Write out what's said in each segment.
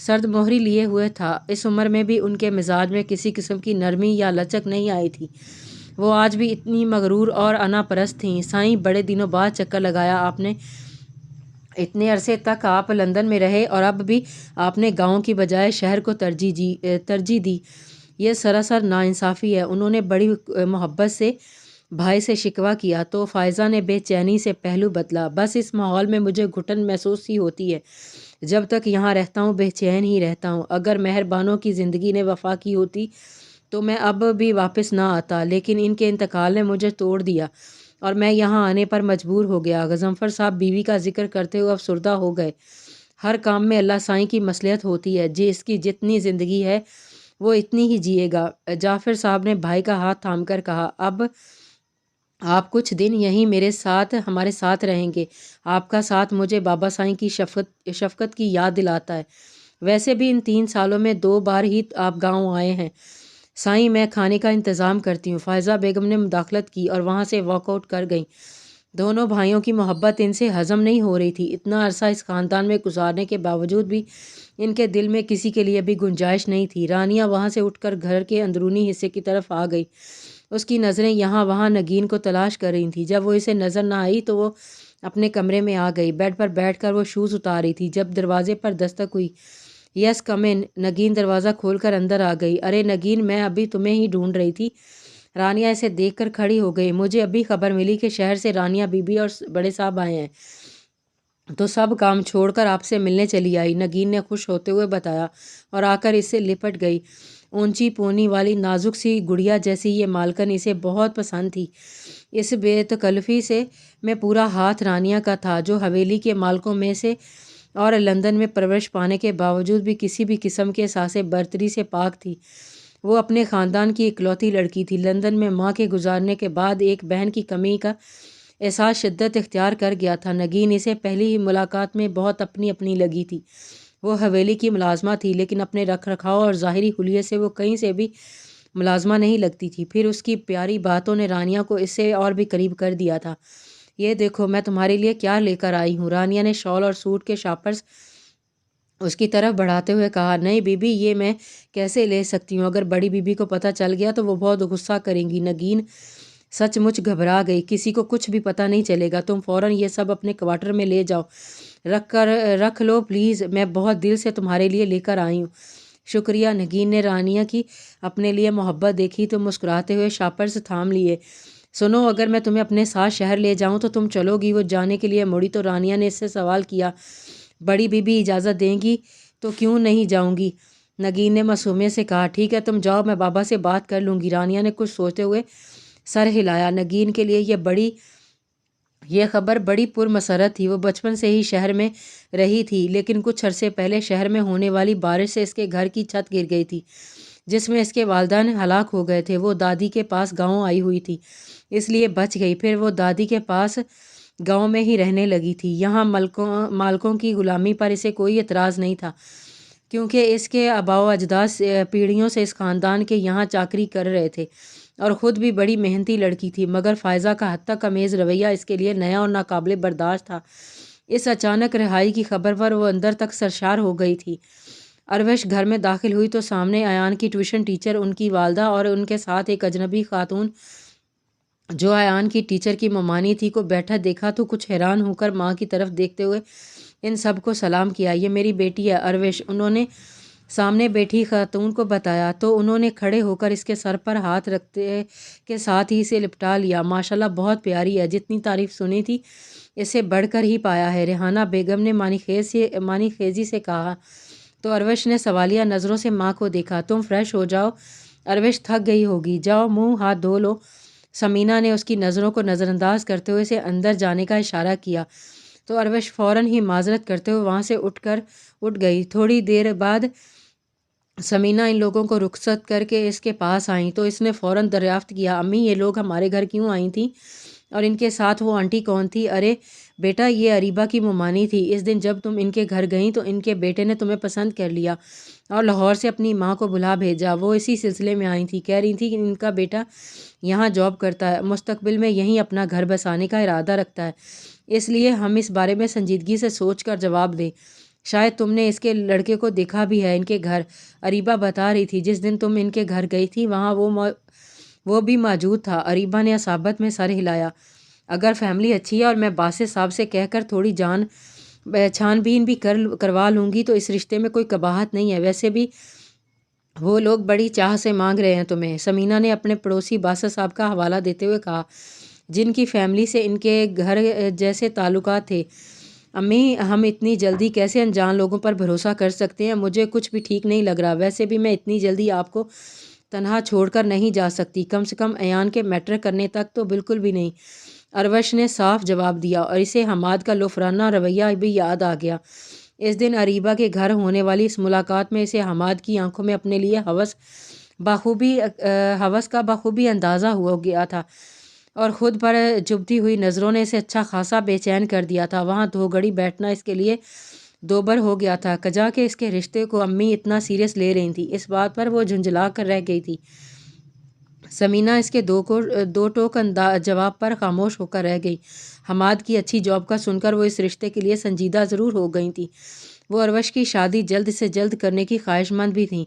سرد مہری لیے ہوئے تھا۔ اس عمر میں بھی ان کے مزاج میں کسی قسم کی نرمی یا لچک نہیں آئی تھی۔ وہ آج بھی اتنی مغرور اور انا پرست تھیں۔ سائیں، بڑے دنوں بعد چکر لگایا آپ نے۔ اتنے عرصے تک آپ لندن میں رہے اور اب بھی آپ نے گاؤں کی بجائے شہر کو ترجیح دی۔ یہ سراسر ناانصافی ہے۔ انہوں نے بڑی محبت سے بھائی سے شکوہ کیا تو فائزہ نے بے چینی سے پہلو بدلا۔ بس اس ماحول میں مجھے گھٹن محسوس ہی ہوتی ہے۔ جب تک یہاں رہتا ہوں بے چین ہی رہتا ہوں۔ اگر مہربانوں کی زندگی نے وفا کی ہوتی تو میں اب بھی واپس نہ آتا، لیکن ان کے انتقال نے مجھے توڑ دیا اور میں یہاں آنے پر مجبور ہو گیا۔ غضنفر صاحب بیوی کا ذکر کرتے ہوئے افسردہ ہو گئے۔ ہر کام میں اللہ سائیں کی مصلحت ہوتی ہے۔ اس کی جتنی زندگی ہے وہ اتنی ہی جیے گا۔ جعفر صاحب نے بھائی کا ہاتھ تھام کر کہا، اب آپ کچھ دن یہیں ہمارے ساتھ رہیں گے۔ آپ کا ساتھ مجھے بابا سائیں کی شفقت کی یاد دلاتا ہے۔ ویسے بھی ان 3 سالوں میں 2 بار ہی آپ گاؤں آئے ہیں۔ سائیں، میں کھانے کا انتظام کرتی ہوں۔ فائزہ بیگم نے مداخلت کی اور وہاں سے واک آؤٹ کر گئیں۔ دونوں بھائیوں کی محبت ان سے ہضم نہیں ہو رہی تھی۔ اتنا عرصہ اس خاندان میں گزارنے کے باوجود بھی ان کے دل میں کسی کے لیے بھی گنجائش نہیں تھی۔ رانیہ وہاں سے اٹھ کر گھر کے اندرونی حصے کی طرف آ گئی۔ اس کی نظریں یہاں وہاں نگین کو تلاش کر رہی تھیں۔ جب وہ اسے نظر نہ آئی تو وہ اپنے کمرے میں آ گئی۔ بیڈ پر بیٹھ کر وہ شوز اتار رہی تھی جب دروازے پر دستک ہوئی۔ یس کم ان۔ نگین دروازہ کھول کر اندر آ گئی۔ ارے نگین، میں ابھی تمہیں ہی ڈھونڈ رہی تھی۔ رانیہ اسے دیکھ کر کھڑی ہو گئی۔ مجھے ابھی خبر ملی کہ شہر سے رانیہ بی بی اور بڑے صاحب آئے ہیں، تو سب کام چھوڑ کر آپ سے ملنے چلی آئی، نگین نے خوش ہوتے ہوئے بتایا اور آ کر اس سے لپٹ گئی۔ اونچی پونی والی نازک سی گڑیا جیسی یہ مالکن اسے بہت پسند تھی۔ اس بے تکلفی میں پورا ہاتھ رانیہ کا تھا، جو حویلی کے مالکوں میں سے اور لندن میں پرورش پانے کے باوجود بھی کسی بھی قسم کے احساس برتری سے پاک تھی۔ وہ اپنے خاندان کی اکلوتی لڑکی تھی۔ لندن میں ماں کے گزارنے کے بعد ایک بہن کی کمی کا احساس شدت اختیار کر گیا تھا۔ نگین اسے پہلی ہی ملاقات میں بہت اپنی لگی تھی۔ وہ حویلی کی ملازمہ تھی، لیکن اپنے رکھ رکھاؤ اور ظاہری حلیے سے وہ کہیں سے بھی ملازمہ نہیں لگتی تھی۔ پھر اس کی پیاری باتوں نے رانیہ کو اس سے اور بھی قریب کر دیا تھا۔ یہ دیکھو میں تمہارے لیے کیا لے کر آئی ہوں۔ رانیہ نے شال اور سوٹ کے شاپرز اس کی طرف بڑھاتے ہوئے کہا۔ نہیں بی بی، یہ میں کیسے لے سکتی ہوں؟ اگر بڑی بی بی کو پتہ چل گیا تو وہ بہت غصہ کریں گی۔ نگین سچ مچ گھبرا گئی۔ کسی کو کچھ بھی پتہ نہیں چلے گا۔ تم فوراً یہ سب اپنے کوارٹر میں لے جاؤ، رکھ لو پلیز، میں بہت دل سے تمہارے لیے لے کر آئی ہوں۔ شکریہ۔ نگین نے رانیہ کی اپنے لیے محبت دیکھی تو مسکراتے ہوئے شاپرز تھام لیے۔ سنو، اگر میں تمہیں اپنے ساتھ شہر لے جاؤں تو تم چلو گی؟ وہ جانے کے لیے مڑی تو رانیہ نے اس سے سوال کیا، بڑی بی بی اجازت دیں گی تو کیوں نہیں جاؤں گی؟ نگین نے معصومیت سے کہا، ٹھیک ہے تم جاؤ، میں بابا سے بات کر لوں گی۔ رانیہ نے کچھ سوچتے ہوئے سر ہلایا۔ نگین کے لیے یہ خبر بڑی پرمسرت تھی۔ وہ بچپن سے ہی شہر میں رہی تھی، لیکن کچھ عرصے پہلے شہر میں ہونے والی بارش سے اس کے گھر کی چھت گر گئی تھی، جس میں اس کے والدین ہلاک ہو گئے تھے۔ وہ دادی کے پاس گاؤں آئی ہوئی تھی، اس لیے بچ گئی۔ پھر وہ دادی کے پاس گاؤں میں ہی رہنے لگی تھی۔ یہاں مالکوں کی غلامی پر اسے کوئی اعتراض نہیں تھا، کیونکہ اس کے آباء و اجداد پیڑھیوں سے اس خاندان کے یہاں چاکری کر رہے تھے اور خود بھی بڑی محنتی لڑکی تھی۔ مگر فائزہ کا حد تک امیز رویہ اس کے لیے نیا اور ناقابل برداشت تھا۔ اس اچانک رہائی کی خبر پر وہ اندر تک سرشار ہو گئی تھی۔ اروش گھر میں داخل ہوئی تو سامنے ایان کی ٹیوشن ٹیچر، ان کی والدہ اور ان کے ساتھ ایک اجنبی خاتون جو ایان کی ٹیچر کی ممانی تھی کو بیٹھا دیکھا تو کچھ حیران ہو کر ماں کی طرف دیکھتے ہوئے ان سب کو سلام کیا۔ یہ میری بیٹی ہے اروش، انہوں نے سامنے بیٹھی خاتون کو بتایا، تو انہوں نے کھڑے ہو کر اس کے سر پر ہاتھ رکھتے کے ساتھ ہی اسے لپٹا لیا۔ ماشاءاللہ بہت پیاری ہے، جتنی تعریف سنی تھی اس سے بڑھ کر ہی پایا ہے، ریحانہ بیگم نے مانی خیزی سے کہا تو اروش نے سوالیہ نظروں سے ماں کو دیکھا۔ تم فریش ہو جاؤ، اروش تھک گئی ہوگی، جاؤ منہ ہاتھ دھو لو۔ سمینہ نے اس کی نظروں کو نظر انداز کرتے ہوئے اسے اندر جانے کا اشارہ کیا تو اروش فوراً ہی معذرت کرتے ہوئے وہاں سے اٹھ گئی۔ تھوڑی دیر بعد سمینہ ان لوگوں کو رخصت کر کے اس کے پاس آئیں تو اس نے فوراً دریافت کیا، امی یہ لوگ ہمارے گھر کیوں آئی تھیں اور ان کے ساتھ وہ آنٹی کون تھی؟ ارے بیٹا، یہ اریبہ کی ممانی تھی۔ اس دن جب تم ان کے گھر گئیں تو ان کے بیٹے نے تمہیں پسند کر لیا اور لاہور سے اپنی ماں کو بلا بھیجا۔ وہ اسی سلسلے میں آئی تھیں، کہہ رہی تھیں کہ ان کا بیٹا یہاں جاب کرتا ہے، مستقبل میں یہیں اپنا گھر بسانے کا ارادہ رکھتا ہے، اس لیے ہم اس بارے میں سنجیدگی سے سوچ کر جواب دیں۔ شاید تم نے اس کے لڑکے کو دیکھا بھی ہے ان کے گھر۔ اریبہ بتا رہی تھی جس دن تم ان کے گھر گئی تھی وہاں وہ بھی موجود تھا۔ اریبہ نے اصابت میں سر ہلایا۔ اگر فیملی اچھی ہے اور میں باسط صاحب سے کہہ کر تھوڑی چھان بین بھی کروا لوں گی تو اس رشتے میں کوئی قباحت نہیں ہے۔ ویسے بھی وہ لوگ بڑی چاہ سے مانگ رہے ہیں تمہیں، سمینہ نے اپنے پڑوسی باسط صاحب کا حوالہ دیتے ہوئے کہا، جن کی فیملی سے ان کے گھر جیسے تعلقات تھے۔ امی، ہم اتنی جلدی کیسے انجان لوگوں پر بھروسہ کر سکتے ہیں؟ مجھے کچھ بھی ٹھیک نہیں لگ رہا۔ ویسے بھی میں اتنی جلدی آپ کو تنہا چھوڑ کر نہیں جا سکتی، کم سے کم ایان کے میٹر کرنے تک تو بالکل بھی نہیں۔ اروش نے صاف جواب دیا، اور اسے حماد کا لفرانہ رویہ بھی یاد آ گیا۔ اس دن اریبہ کے گھر ہونے والی اس ملاقات میں اسے حماد کی آنکھوں میں اپنے لیے ہوس کا بخوبی اندازہ ہو گیا تھا، اور خود پر چبھتی ہوئی نظروں نے اسے اچھا خاصا بے چین کر دیا تھا۔ وہاں 2 گھڑی بیٹھنا اس کے لیے دوبر ہو گیا تھا، کجا کہ اس کے رشتے کو امی اتنا سیریس لے رہی تھیں۔ اس بات پر وہ جھنجھلا کر رہ گئی تھی۔ سمینہ اس کے دو ٹوک جواب پر خاموش ہو کر رہ گئی۔ حماد کی اچھی جاب کا سن کر وہ اس رشتے کے لیے سنجیدہ ضرور ہو گئی تھی۔ وہ اروش کی شادی جلد سے جلد کرنے کی خواہش مند بھی تھیں،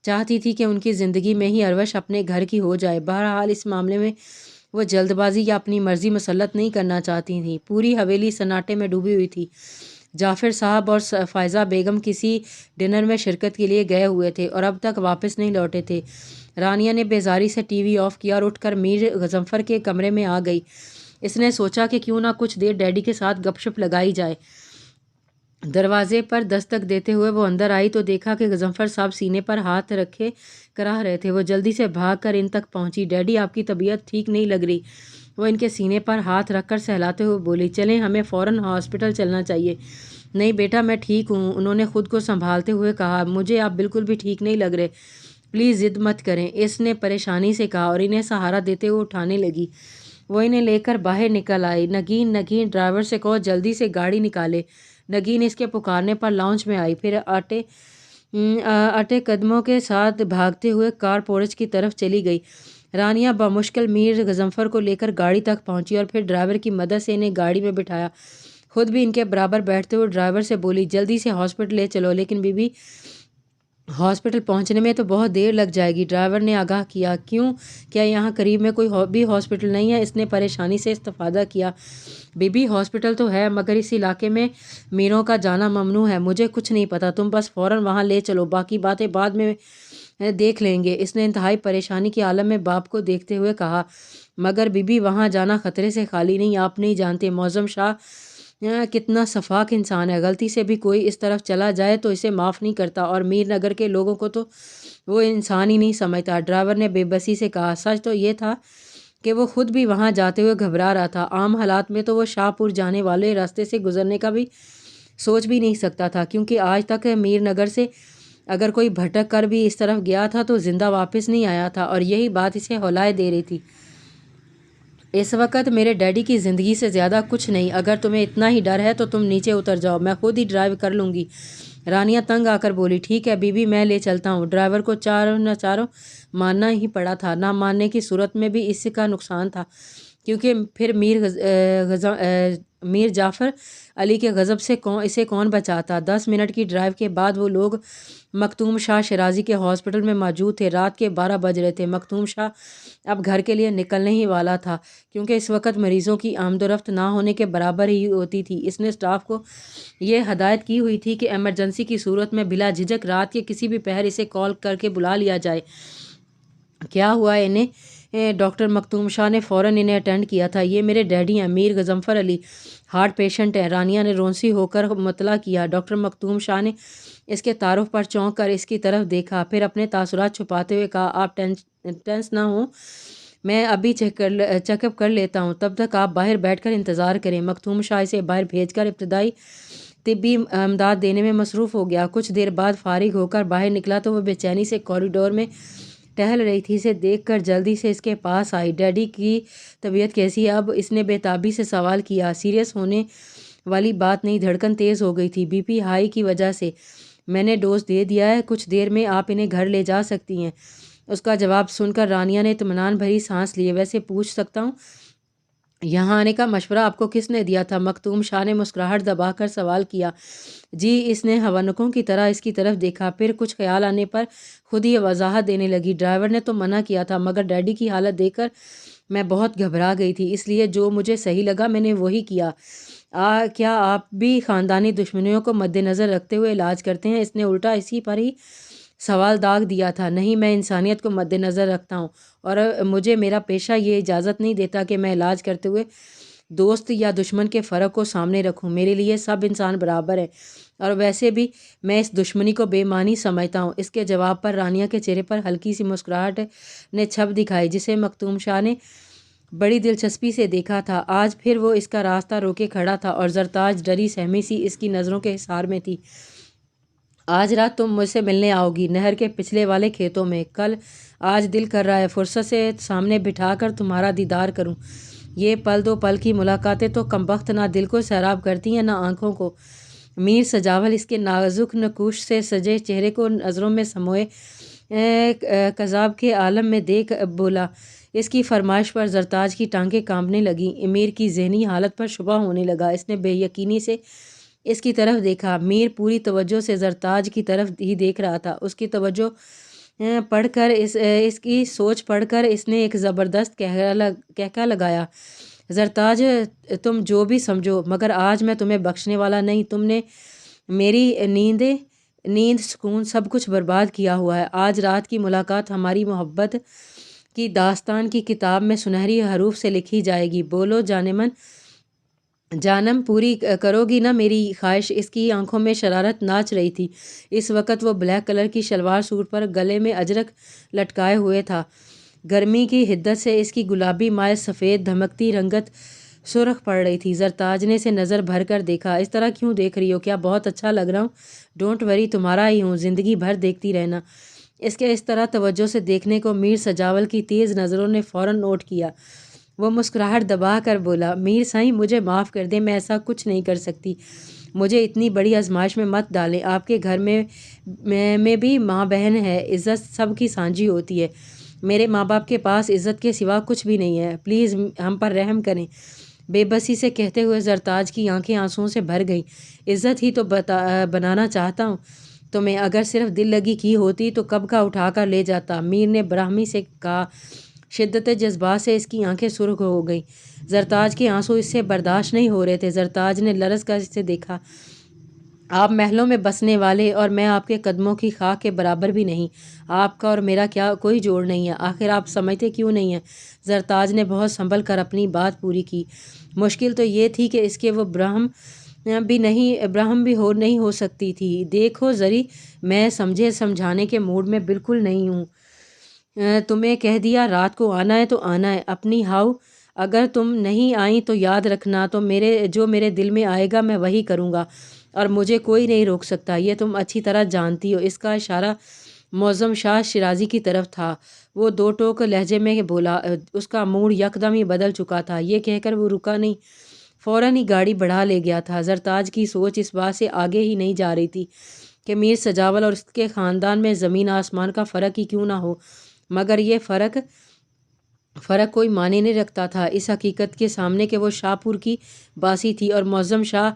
چاہتی تھی کہ ان کی زندگی میں ہی اروش اپنے گھر کی ہو جائے۔ بہرحال اس معاملے میں وہ جلد بازی یا اپنی مرضی مسلط نہیں کرنا چاہتی تھیں۔ پوری حویلی سناٹے میں ڈوبی ہوئی تھی۔ جعفر صاحب اور فائزہ بیگم کسی ڈنر میں شرکت کے لیے گئے ہوئے تھے اور اب تک واپس نہیں لوٹے تھے۔ رانیہ نے بیزاری سے ٹی وی آف کیا اور اٹھ کر میر غضنفر کے کمرے میں آ گئی۔ اس نے سوچا کہ کیوں نہ کچھ دیر ڈیڈی کے ساتھ گپ شپ لگائی جائے۔ دروازے پر دستک دیتے ہوئے وہ اندر آئی تو دیکھا کہ غضنفر صاحب سینے پر ہاتھ رکھے کراہ رہے تھے۔ وہ جلدی سے بھاگ کر ان تک پہنچی۔ ڈیڈی، آپ کی طبیعت ٹھیک نہیں لگ رہی۔ وہ ان کے سینے پر ہاتھ رکھ کر سہلاتے ہوئے بولی، چلیں، ہمیں فوراً ہاسپٹل چلنا چاہیے۔ نہیں بیٹا، میں ٹھیک ہوں، انہوں نے خود کو سنبھالتے ہوئے کہا۔ مجھے آپ بالکل بھی ٹھیک نہیں لگ رہے، پلیز ضد مت کریں، اس نے پریشانی سے کہا اور انہیں سہارا دیتے ہوئے اٹھانے لگی۔ وہ انہیں لے کر باہر نکل آئی۔ نگین، ڈرائیور سے کہو جلدی سے گاڑی نکالے۔ نگین اس کے پکارنے پر لاؤنج میں آئی، پھر آٹے قدموں کے ساتھ بھاگتے ہوئے کار پورچ کی طرف چلی گئی۔ رانیہ بمشکل میر غضنفر کو لے کر گاڑی تک پہنچی اور پھر ڈرائیور کی مدد سے انہیں گاڑی میں بٹھایا۔ خود بھی ان کے برابر بیٹھتے ہوئے ڈرائیور سے بولی، جلدی سے ہاسپٹل لے چلو۔ لیکن بی بی، ہاسپٹل پہنچنے میں تو بہت دیر لگ جائے گی، ڈرائیور نے آگاہ کیا۔ کیوں، کیا یہاں قریب میں کوئی بھی ہاسپٹل نہیں ہے؟ اس نے پریشانی سے استفادہ کیا۔ بی بی، ہاسپٹل تو ہے مگر اس علاقے میں میروں کا جانا ممنوع ہے۔ مجھے کچھ نہیں پتا، تم بس فوراً وہاں لے چلو، باقی باتیں بعد میں دیکھ لیں گے، اس نے انتہائی پریشانی کے عالم میں باپ کو دیکھتے ہوئے کہا۔ مگر بی بی، وہاں جانا خطرے سے خالی نہیں، آپ نہیں جانتے معظم شاہ کتنا شفاق انسان ہے، غلطی سے بھی کوئی اس طرف چلا جائے تو اسے معاف نہیں کرتا، اور میر نگر کے لوگوں کو تو وہ انسان ہی نہیں سمجھتا۔ ڈرائیور نے بے بسی سے کہا۔ سچ تو یہ تھا کہ وہ خود بھی وہاں جاتے ہوئے گھبرا رہا تھا۔ عام حالات میں تو وہ شاہ پور جانے والے راستے سے گزرنے کا بھی سوچ بھی نہیں سکتا تھا، کیونکہ آج تک میر نگر سے اگر کوئی بھٹک کر بھی اس طرف گیا تھا تو زندہ واپس نہیں آیا تھا، اور یہی بات اسے ہولائے دے رہی تھی۔ اس وقت میرے ڈیڈی کی زندگی سے زیادہ کچھ نہیں، اگر تمہیں اتنا ہی ڈر ہے تو تم نیچے اتر جاؤ، میں خود ہی ڈرائیو کر لوں گی۔ رانیہ تنگ آ کر بولی، ٹھیک ہے بی بی، میں لے چلتا ہوں۔ ڈرائیور کو چاروں ماننا ہی پڑا تھا، نہ ماننے کی صورت میں بھی اس کا نقصان تھا، کیونکہ پھر میر جعفر علی کے غضب سے اسے کون بچاتا۔ 10 منٹ کی ڈرائیو کے بعد وہ لوگ مختوم شاہ شیرازی کے ہاسپٹل میں موجود تھے۔ رات کے 12 بج رہے تھے۔ مختوم شاہ اب گھر کے لیے نکلنے ہی والا تھا، کیونکہ اس وقت مریضوں کی آمد و رفت نہ ہونے کے برابر ہی ہوتی تھی۔ اس نے سٹاف کو یہ ہدایت کی ہوئی تھی کہ ایمرجنسی کی صورت میں بلا جھجک رات کے کسی بھی پہر اسے کال کر کے بلا لیا جائے۔ کیا ہوا ہے انہیں؟ ڈاکٹر مختوم شاہ نے فوراً انہیں اٹینڈ کیا تھا۔ یہ میرے ڈیڈی ہیں، میر غضنفر علی، ہارٹ پیشنٹ ہیں۔ رانیہ نے رونسی ہو کر مطلع کیا۔ ڈاکٹر مختوم شاہ نے اس کے تعارف پر چونک کر اس کی طرف دیکھا، پھر اپنے تاثرات چھپاتے ہوئے کہا، آپ ٹینس نہ ہوں، میں ابھی چیک اپ کر لیتا ہوں، تب تک آپ باہر بیٹھ کر انتظار کریں۔ مختوم شاہ اسے باہر بھیج کر ابتدائی طبی امداد دینے میں مصروف ہو گیا۔ کچھ دیر بعد فارغ ہو کر باہر نکلا تو وہ بے چینی سے کوریڈور میں ٹہل رہی تھی۔ اسے دیکھ کر جلدی سے اس کے پاس آئی۔ ڈیڈی کی طبیعت کیسی ہے اب؟ اس نے بے تابی سے سوال کیا۔ سیریس ہونے والی بات نہیں، دھڑکن تیز ہو گئی تھی، بی پی ہائی کی وجہ سے۔ میں نے ڈوز دے دیا ہے، کچھ دیر میں آپ انہیں گھر لے جا سکتی ہیں۔ اس کا جواب سن کر رانیہ نے اطمینان بھری سانس لی۔ ویسے پوچھ سکتا ہوں یہاں آنے کا مشورہ آپ کو کس نے دیا تھا؟ مختوم شاہ نے مسکراہٹ دبا کر سوال کیا۔ جی، اس نے حوانکوں کی طرح اس کی طرف دیکھا، پھر کچھ خیال آنے پر خود ہی وضاحت دینے لگی۔ ڈرائیور نے تو منع کیا تھا، مگر ڈیڈی کی حالت دیکھ کر میں بہت گھبرا گئی تھی، اس لیے جو مجھے صحیح لگا میں نے وہی کیا۔ کیا آپ بھی خاندانی دشمنیوں کو مد نظر رکھتے ہوئے علاج کرتے ہیں؟ اس نے الٹا اسی پر ہی سوال داغ دیا تھا۔ نہیں، میں انسانیت کو مد نظر رکھتا ہوں، اور مجھے میرا پیشہ یہ اجازت نہیں دیتا کہ میں علاج کرتے ہوئے دوست یا دشمن کے فرق کو سامنے رکھوں۔ میرے لیے سب انسان برابر ہیں، اور ویسے بھی میں اس دشمنی کو بے معنی سمجھتا ہوں۔ اس کے جواب پر رانیہ کے چہرے پر ہلکی سی مسکراہٹ نے چھپ دکھائی، جسے مختوم شاہ نے بڑی دلچسپی سے دیکھا تھا۔ آج پھر وہ اس کا راستہ روکے کھڑا تھا، اور زرتاج ڈری سہمی سی اس کی نظروں کے حصار میں تھی۔ آج رات تم مجھ سے ملنے آؤ گی، نہر کے پچھلے والے کھیتوں میں۔ کل؟ آج دل کر رہا ہے فرصت سے سامنے بٹھا کر تمہارا دیدار کروں۔ یہ پل دو پل کی ملاقاتیں تو کمبخت نہ دل کو سیراب کرتی ہیں نہ آنکھوں کو۔ میر سجاول اس کے نازک نقوش سے سجے چہرے کو نظروں میں سموئے کذاب کے عالم میں دیکھ بولا۔ اس کی فرمائش پر زرتاج کی ٹانگیں کانپنے لگیں۔ میر کی ذہنی حالت پر شبہ ہونے لگا۔ اس نے بے یقینی سے اس کی طرف دیکھا۔ میر پوری توجہ سے زرتاج کی طرف ہی دیکھ رہا تھا۔ اس کی توجہ پڑھ کر اس کی سوچ پڑھ کر اس نے ایک زبردست کہکہ لگایا۔ زرتاج، تم جو بھی سمجھو، مگر آج میں تمہیں بخشنے والا نہیں۔ تم نے میری نیند، سکون، سب کچھ برباد کیا ہوا ہے۔ آج رات کی ملاقات ہماری محبت کی داستان کی کتاب میں سنہری حروف سے لکھی جائے گی۔ بولو جانم، پوری کرو گی نا میری خواہش؟ اس کی آنکھوں میں شرارت ناچ رہی تھی۔ اس وقت وہ بلیک کلر کی شلوار سوٹ پر گلے میں اجرک لٹکائے ہوئے تھا۔ گرمی کی حدت سے اس کی گلابی مائع سفید دھمکتی رنگت سرخ پڑ رہی تھی۔ زرتاج نے اسے نظر بھر کر دیکھا۔ اس طرح کیوں دیکھ رہی ہو؟ کیا بہت اچھا لگ رہا ہوں؟ ڈونٹ وری، تمہارا ہی ہوں، زندگی بھر دیکھتی رہنا۔ اس کے اس طرح توجہ سے دیکھنے کو میر سجاول کی تیز نظروں نے فوراً نوٹ کیا۔ وہ مسکراہٹ دبا کر بولا، میر سائیں، مجھے معاف کر دیں، میں ایسا کچھ نہیں کر سکتی۔ مجھے اتنی بڑی آزمائش میں مت ڈالیں۔ آپ کے گھر میں بھی ماں بہن ہے، عزت سب کی سانجھی ہوتی ہے۔ میرے ماں باپ کے پاس عزت کے سوا کچھ بھی نہیں ہے، پلیز ہم پر رحم کریں۔ بے بسی سے کہتے ہوئے زرتاج کی آنکھیں آنسوؤں سے بھر گئیں۔ عزت ہی تو بنانا چاہتا ہوں تمہیں، اگر صرف دل لگی کی ہوتی تو کب کا اٹھا کر لے جاتا، میر نے برہمی سے کہا۔ شدت جذبات سے اس کی آنکھیں سرخ ہو گئیں۔ زرتاج کے آنسو اس سے برداشت نہیں ہو رہے تھے۔ زرتاج نے لرز کر اسے دیکھا۔ آپ محلوں میں بسنے والے، اور میں آپ کے قدموں کی خاک کے برابر بھی نہیں۔ آپ کا اور میرا کیا کوئی جوڑ نہیں ہے؟ آخر آپ سمجھتے کیوں نہیں ہیں؟ زرتاج نے بہت سنبھل کر اپنی بات پوری کی۔ مشکل تو یہ تھی کہ اس کے وہ برہم بھی نہیں ہو سکتی تھی۔ دیکھو زری، میں سمجھانے کے موڈ میں بالکل نہیں ہوں۔ تمہیں کہہ دیا رات کو آنا ہے تو آنا ہے، اپنی ہاؤ۔ اگر تم نہیں آئیں تو یاد رکھنا، تو جو میرے دل میں آئے گا میں وہی کروں گا، اور مجھے کوئی نہیں روک سکتا، یہ تم اچھی طرح جانتی ہو۔ اس کا اشارہ معظم شاہ شیرازی کی طرف تھا۔ وہ دو ٹوک لہجے میں بولا۔ اس کا موڈ یکدم ہی بدل چکا تھا۔ یہ کہہ کر وہ رکا نہیں، فوراً ہی گاڑی بڑھا لے گیا تھا۔ زرتاج کی سوچ اس بات سے آگے ہی نہیں جا رہی تھی کہ میر سجاول اور اس کے خاندان میں زمین آسمان کا فرق ہی کیوں نہ ہو، مگر یہ فرق کوئی معنی نہیں رکھتا تھا اس حقیقت کے سامنے کہ وہ شاہ پور کی باسی تھی، اور معظم شاہ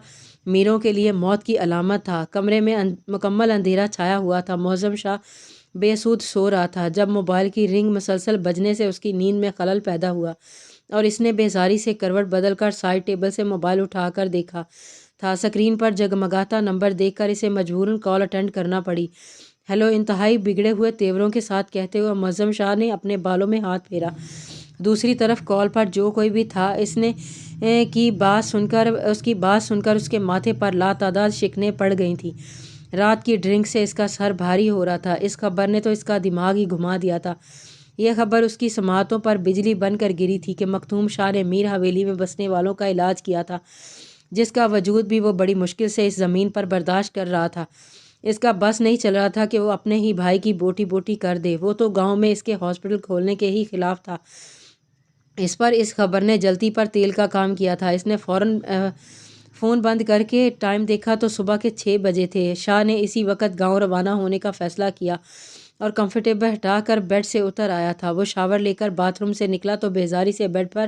میروں کے لیے موت کی علامت تھا۔ کمرے میں مکمل اندھیرا چھایا ہوا تھا۔ معظم شاہ بے سود سو رہا تھا جب موبائل کی رنگ مسلسل بجنے سے اس کی نیند میں خلل پیدا ہوا، اور اس نے بیزاری سے کروٹ بدل کر سائیڈ ٹیبل سے موبائل اٹھا کر دیکھا تھا۔ اسکرین پر جگمگاتا نمبر دیکھ کر اسے مجبوراً کال اٹینڈ کرنا پڑی۔ ہیلو، انتہائی بگڑے ہوئے تیوروں کے ساتھ کہتے ہوئے معظم شاہ نے اپنے بالوں میں ہاتھ پھیرا۔ دوسری طرف کال پر جو کوئی بھی تھا، اس کی بات سن کر اس کے ماتھے پر لاتعداد شکنیں پڑ گئی تھیں۔ رات کی ڈرنک سے اس کا سر بھاری ہو رہا تھا۔ اس خبر نے تو اس کا دماغ ہی گھما دیا تھا۔ یہ خبر اس کی سماعتوں پر بجلی بن کر گری تھی کہ مختوم شاہ نے میر حویلی میں بسنے والوں کا علاج کیا تھا، جس کا وجود بھی وہ بڑی مشکل سے اس زمین پر برداشت کر رہا تھا۔ اس کا بس نہیں چل رہا تھا کہ وہ اپنے ہی بھائی کی بوٹی بوٹی کر دے۔ وہ تو گاؤں میں اس کے ہاسپٹل کھولنے کے ہی خلاف تھا۔ اس خبر نے جلتی پر تیل کا کام کیا تھا۔ اس نے فوراً فون بند کر کے ٹائم دیکھا تو صبح کے 6 بجے تھے۔ شاہ نے اسی وقت گاؤں روانہ ہونے کا فیصلہ کیا اور کمفرٹیبل ہٹا کر بیڈ سے اتر آیا تھا۔ وہ شاور لے کر باتھ روم سے نکلا تو بیزاری سے بیڈ پر